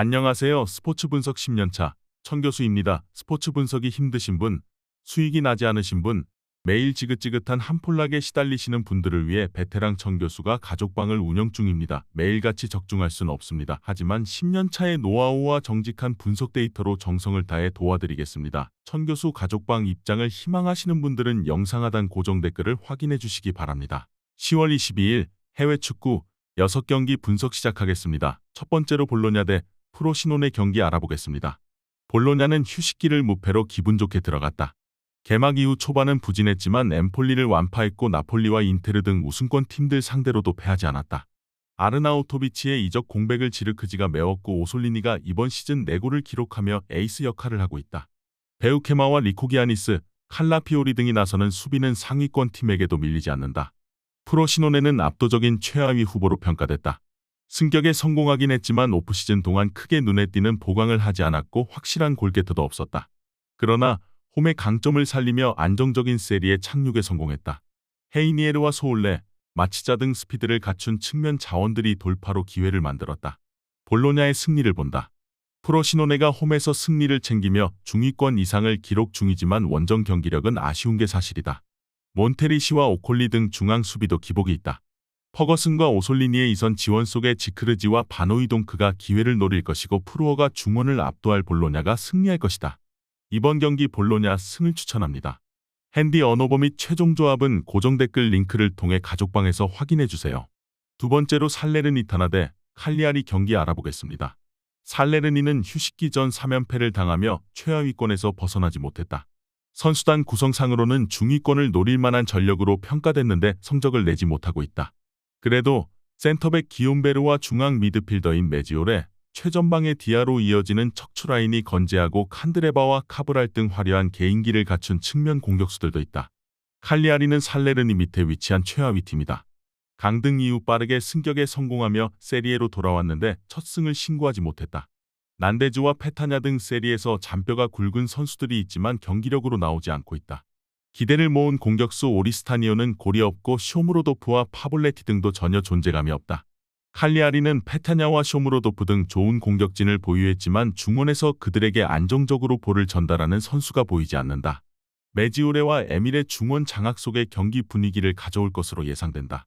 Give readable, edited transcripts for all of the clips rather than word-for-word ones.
안녕하세요. 스포츠 분석 10년차 천교수입니다. 스포츠 분석이 힘드신 분, 수익이 나지 않으신 분, 매일 지긋지긋한 한폴락에 시달리시는 분들을 위해 베테랑 천교수가 가족방을 운영 중입니다. 매일같이 적중할 수는 없습니다. 하지만 10년차의 노하우와 정직한 분석 데이터로 정성을 다해 도와드리겠습니다. 천교수 가족방 입장을 희망하시는 분들은 영상 하단 고정 댓글을 확인해 주시기 바랍니다. 10월 22일 해외 축구 6경기 분석 시작하겠습니다. 첫 번째로 볼로냐 대 프로시노네 경기 알아보겠습니다. 볼로냐는 휴식기를 무패로 기분 좋게 들어갔다. 개막 이후 초반은 부진했지만 엠폴리를 완파했고 나폴리와 인테르 등 우승권 팀들 상대로도 패하지 않았다. 아르나우토비치의 이적 공백을 지르크지가 메웠고 오솔리니가 이번 시즌 4골을 기록하며 에이스 역할을 하고 있다. 베우케마와 리코기아니스, 칼라피오리 등이 나서는 수비는 상위권 팀에게도 밀리지 않는다. 프로시노네는 압도적인 최하위 후보로 평가됐다. 승격에 성공하긴 했지만 오프시즌 동안 크게 눈에 띄는 보강을 하지 않았고 확실한 골게터도 없었다. 그러나 홈의 강점을 살리며 안정적인 세리에 착륙에 성공했다. 헤이니에르와 소울레, 마치자 등 스피드를 갖춘 측면 자원들이 돌파로 기회를 만들었다. 볼로냐의 승리를 본다. 프로시노네가 홈에서 승리를 챙기며 중위권 이상을 기록 중이지만 원정 경기력은 아쉬운 게 사실이다. 몬테리시와 오콜리 등 중앙 수비도 기복이 있다. 퍼거슨과 오솔리니의 이선 지원 속에 지크르지와 바노이동크가 기회를 노릴 것이고 프루어가 중원을 압도할 볼로냐가 승리할 것이다. 이번 경기 볼로냐 승을 추천합니다. 핸디 언어버 및 최종 조합은 고정 댓글 링크를 통해 가족방에서 확인해주세요. 두 번째로 살레르니타나 대 칼리아리 경기 알아보겠습니다. 살레르니는 휴식기 전 3연패를 당하며 최하위권에서 벗어나지 못했다. 선수단 구성상으로는 중위권을 노릴 만한 전력으로 평가됐는데 성적을 내지 못하고 있다. 그래도 센터백 기욤베르와 중앙 미드필더인 메지오레, 최전방의 디아로 이어지는 척추라인이 건재하고 칸드레바와 카브랄 등 화려한 개인기를 갖춘 측면 공격수들도 있다. 칼리아리는 살레르니 밑에 위치한 최하위 팀이다. 강등 이후 빠르게 승격에 성공하며 세리에로 돌아왔는데 첫 승을 신고하지 못했다. 난데즈와 페타냐 등 세리에서 잔뼈가 굵은 선수들이 있지만 경기력으로 나오지 않고 있다. 기대를 모은 공격수 오리스타니오는 골이 없고 쇼무로도프와 파볼레티 등도 전혀 존재감이 없다. 칼리아리는 페타냐와 쇼무로도프 등 좋은 공격진을 보유했지만 중원에서 그들에게 안정적으로 볼을 전달하는 선수가 보이지 않는다. 메지오레와 에밀의 중원 장악 속의 경기 분위기를 가져올 것으로 예상된다.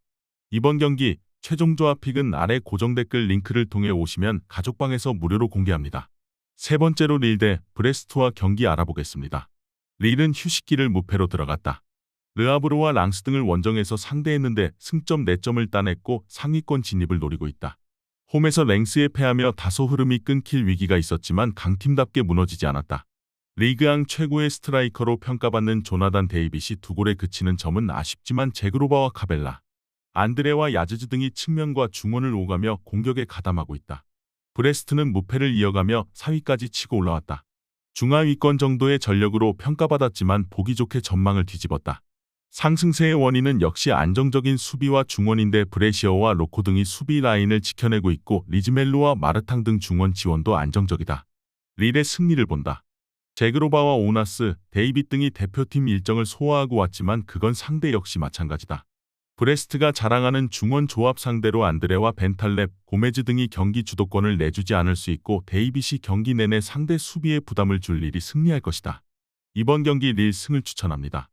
이번 경기 최종 조합 픽은 아래 고정 댓글 링크를 통해 오시면 가족방에서 무료로 공개합니다. 세 번째로 릴 대 브레스트와 경기 알아보겠습니다. 릴은 휴식기를 무패로 들어갔다. 르아브르와 랑스 등을 원정에서 상대했는데 승점 4점을 따냈고 상위권 진입을 노리고 있다. 홈에서 랭스에 패하며 다소 흐름이 끊길 위기가 있었지만 강팀답게 무너지지 않았다. 리그앙 최고의 스트라이커로 평가받는 조나단 데이빗이 2골에 그치는 점은 아쉽지만 제그로바와 카벨라, 안드레와 야즈즈 등이 측면과 중원을 오가며 공격에 가담하고 있다. 브레스트는 무패를 이어가며 4위까지 치고 올라왔다. 중하위권 정도의 전력으로 평가받았지만 보기 좋게 전망을 뒤집었다. 상승세의 원인은 역시 안정적인 수비와 중원인데 브레시어와 로코 등이 수비 라인을 지켜내고 있고 리즈멜로와 마르탕 등 중원 지원도 안정적이다. 릴의 승리를 본다. 제그로바와 오나스, 데이빗 등이 대표팀 일정을 소화하고 왔지만 그건 상대 역시 마찬가지다. 브레스트가 자랑하는 중원 조합 상대로 안드레와 벤탈렙, 고메즈 등이 경기 주도권을 내주지 않을 수 있고 데이빗이 경기 내내 상대 수비에 부담을 줄 릴이 승리할 것이다. 이번 경기 릴 승을 추천합니다.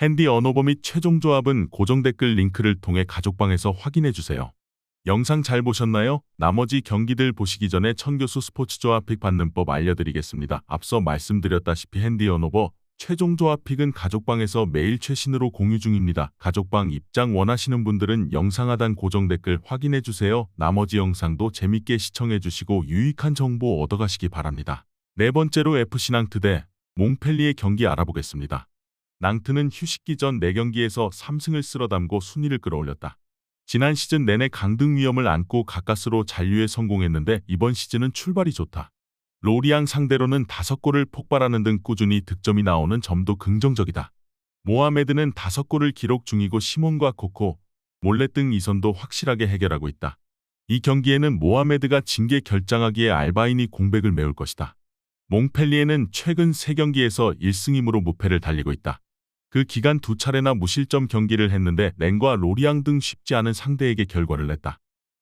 핸디 언어버 및 최종 조합은 고정 댓글 링크를 통해 가족방에서 확인해주세요. 영상 잘 보셨나요? 나머지 경기들 보시기 전에 천교수 스포츠 조합 픽 받는 법 알려드리겠습니다. 앞서 말씀드렸다시피 핸디 언어버, 최종 조합 픽은 가족방에서 매일 최신으로 공유 중입니다. 가족방 입장 원하시는 분들은 영상 하단 고정 댓글 확인해주세요. 나머지 영상도 재밌게 시청해주시고 유익한 정보 얻어가시기 바랍니다. 네 번째로 FC 낭트 대 몽펠리에 경기 알아보겠습니다. 낭트는 휴식기 전 4경기에서 3승을 쓸어담고 순위를 끌어올렸다. 지난 시즌 내내 강등 위험을 안고 가까스로 잔류에 성공했는데 이번 시즌은 출발이 좋다. 로리앙 상대로는 5골을 폭발하는 등 꾸준히 득점이 나오는 점도 긍정적이다. 모하메드는 5골을 기록 중이고 시몬과 코코, 몰렛 등 이선도 확실하게 해결하고 있다. 이 경기에는 모하메드가 징계 결장하기에 알바인이 공백을 메울 것이다. 몽펠리에는 최근 3경기에서 1승2무로 무패를 달리고 있다. 그 기간 2차례나 무실점 경기를 했는데 렌과 로리앙 등 쉽지 않은 상대에게 결과를 냈다.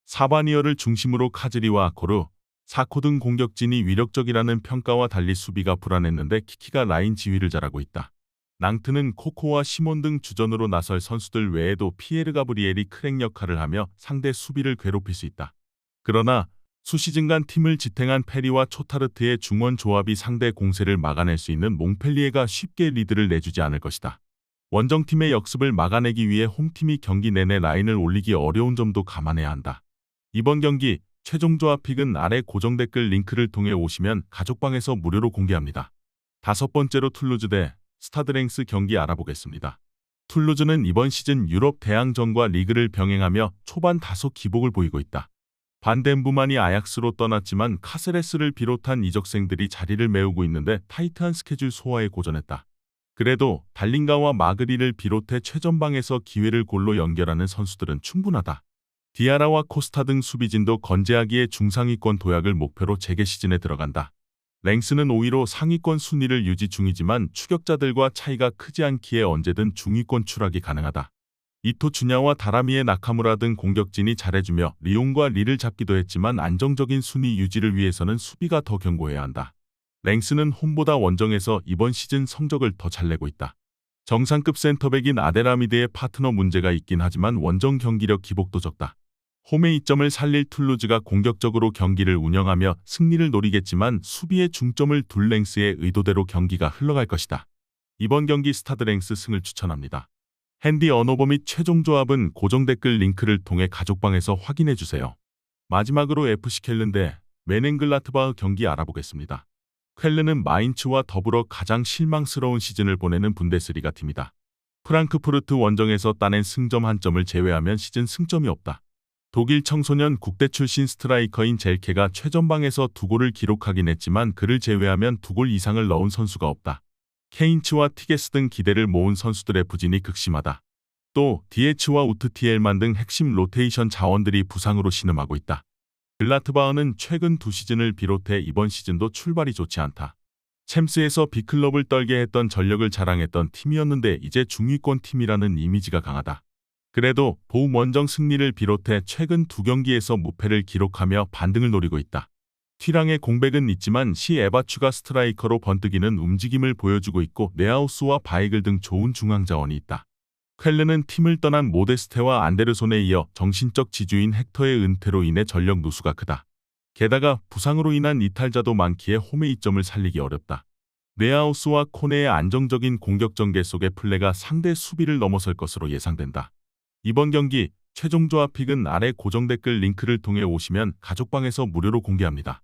사바니어를 중심으로 카즈리와 아코르, 사코 등 공격진이 위력적이라는 평가와 달리 수비가 불안했는데 키키가 라인 지휘를 잘하고 있다. 낭트는 코코와 시몬 등 주전으로 나설 선수들 외에도 피에르 가브리엘이 크랙 역할을 하며 상대 수비를 괴롭힐 수 있다. 그러나 수시즌간 팀을 지탱한 페리와 초타르트의 중원 조합이 상대 공세를 막아낼 수 있는 몽펠리에가 쉽게 리드를 내주지 않을 것이다. 원정팀의 역습을 막아내기 위해 홈팀이 경기 내내 라인을 올리기 어려운 점도 감안해야 한다. 이번 경기 최종 조합 픽은 아래 고정 댓글 링크를 통해 오시면 가족방에서 무료로 공개합니다. 다섯 번째로 툴루즈 대 스타드랭스 경기 알아보겠습니다. 툴루즈는 이번 시즌 유럽 대항전과 리그를 병행하며 초반 다소 기복을 보이고 있다. 반덴부만이 아약스로 떠났지만 카세레스를 비롯한 이적생들이 자리를 메우고 있는데 타이트한 스케줄 소화에 고전했다. 그래도 달링가와 마그리를 비롯해 최전방에서 기회를 골로 연결하는 선수들은 충분하다. 디아라와 코스타 등 수비진도 건재하기에 중상위권 도약을 목표로 재개 시즌에 들어간다. 랭스는 5위로 상위권 순위를 유지 중이지만 추격자들과 차이가 크지 않기에 언제든 중위권 추락이 가능하다. 이토 주냐와 다라미의 나카무라 등 공격진이 잘해주며 리옹과 리를 잡기도 했지만 안정적인 순위 유지를 위해서는 수비가 더 견고해야 한다. 랭스는 홈보다 원정에서 이번 시즌 성적을 더 잘 내고 있다. 정상급 센터백인 아데라미드의 파트너 문제가 있긴 하지만 원정 경기력 기복도 적다. 홈의 이점을 살릴 툴루즈가 공격적으로 경기를 운영하며 승리를 노리겠지만 수비에 중점을 둘 랭스의 의도대로 경기가 흘러갈 것이다. 이번 경기 스타드 랭스 승을 추천합니다. 핸디 언어버 및 최종 조합은 고정 댓글 링크를 통해 가족방에서 확인해주세요. 마지막으로 FC 켈른 대 메넨글라트바흐 경기 알아보겠습니다. 켈른은 마인츠와 더불어 가장 실망스러운 시즌을 보내는 분데스리가 팀이다. 프랑크푸르트 원정에서 따낸 승점 1점을 제외하면 시즌 승점이 없다. 독일 청소년 국대 출신 스트라이커인 젤케가 최전방에서 2골을 기록하긴 했지만 그를 제외하면 2골 이상을 넣은 선수가 없다. 케인츠와 티게스 등 기대를 모은 선수들의 부진이 극심하다. 또 디에츠와 우트티엘만 등 핵심 로테이션 자원들이 부상으로 신음하고 있다. 글라트바흐는 최근 2시즌을 비롯해 이번 시즌도 출발이 좋지 않다. 챔스에서 B클럽을 떨게 했던 전력을 자랑했던 팀이었는데 이제 중위권 팀이라는 이미지가 강하다. 그래도 보움 원정 승리를 비롯해 최근 2경기에서 무패를 기록하며 반등을 노리고 있다. 튀랑의 공백은 있지만 시 에바추가 스트라이커로 번뜩이는 움직임을 보여주고 있고 네하우스와 바이글 등 좋은 중앙 자원이 있다. 켈른은 팀을 떠난 모데스테와 안데르손에 이어 정신적 지주인 헥터의 은퇴로 인해 전력 누수가 크다. 게다가 부상으로 인한 이탈자도 많기에 홈의 이점을 살리기 어렵다. 네하우스와 코네의 안정적인 공격 전개 속의 플레이가 상대 수비를 넘어설 것으로 예상된다. 이번 경기 최종 조합 픽은 아래 고정 댓글 링크를 통해 오시면 가족방에서 무료로 공개합니다.